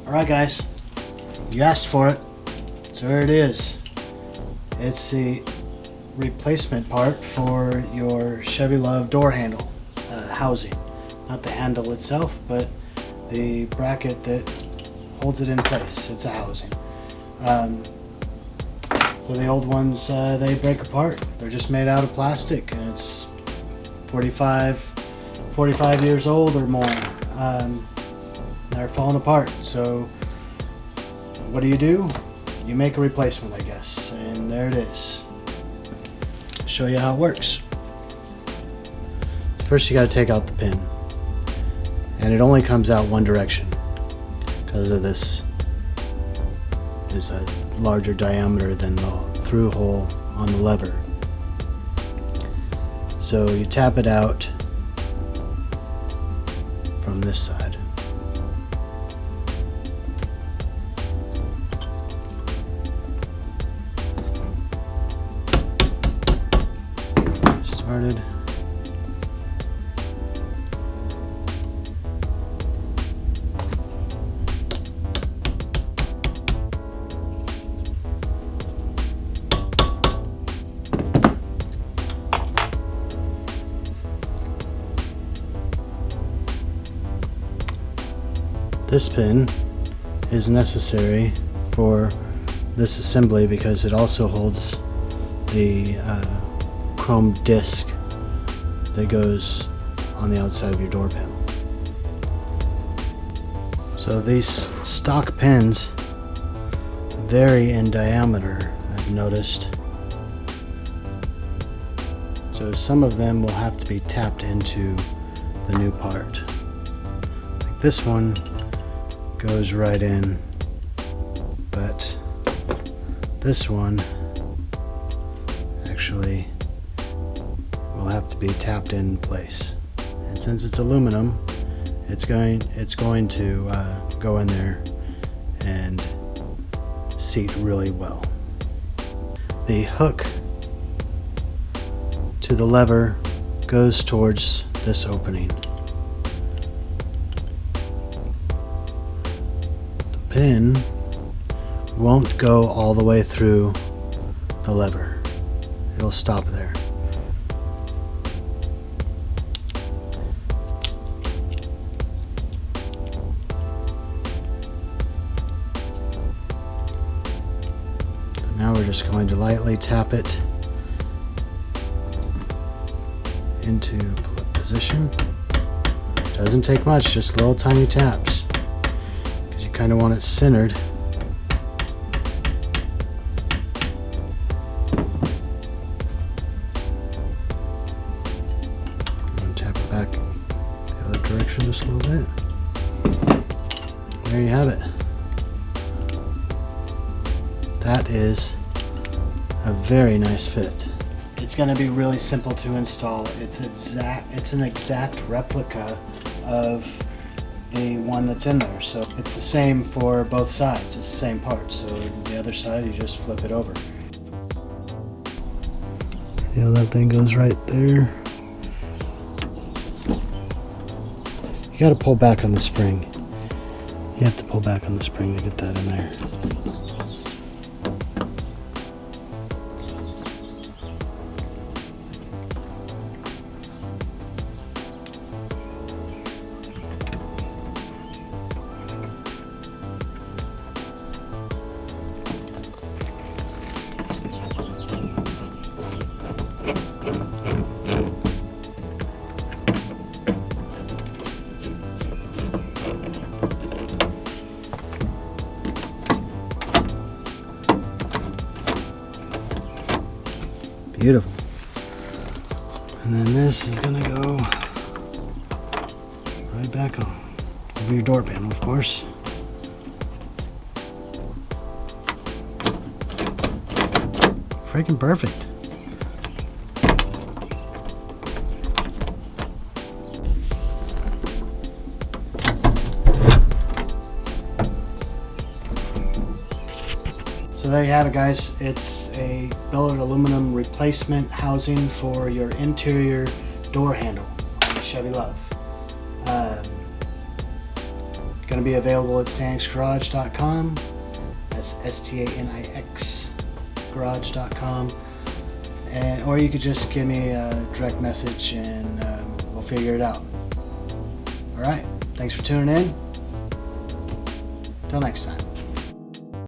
Alright guys, you asked for it, so here it is. It's the replacement part for your Chevy LUV door handle housing. Not the handle itself, but the bracket that holds it in place. It's a housing. So the old ones, they break apart. They're just made out of plastic, and it's 45 years old or more. They're falling apart. So what do? You make a replacement, I guess. And there it is. Show you how it works. First you got to take out the pin. And it only comes out one direction because of this is a larger diameter than the through hole on the lever. So you tap it out from this side. Started. This pin is necessary for this assembly because it also holds the chrome disc that goes on the outside of your door panel. So these stock pins vary in diameter, I've noticed. So some of them will have to be tapped into the new part. Like this one goes right in, but this one actually will have to be tapped in place. And since it's aluminum, it's going to go in there and seat really well. The hook to the lever goes towards this opening. Pin won't go all the way through the lever. It'll stop there. Now we're just going to lightly tap it into position. Doesn't take much, just little tiny taps. Kind of want it centered. And tap it back the other direction just a little bit. There you have it. That is a very nice fit. It's going to be really simple to install. It's an exact replica of the one that's in there, so it's the same for both sides. It's the same part. So the other side, you just flip it over. See how that thing goes right there? You got to pull back on the spring. You have to pull back on the spring to get that in there. Beautiful. And then this is gonna go right back on over your door panel, of course. Freaking perfect. So there you have it, guys. It's a billet aluminum replacement housing for your interior door handle on the Chevy LUV. Got going to be available at stanixgarage.com. That's STANIX garage.com. Or you could just give me a direct message and we'll figure it out. Alright, thanks for tuning in. Till next time.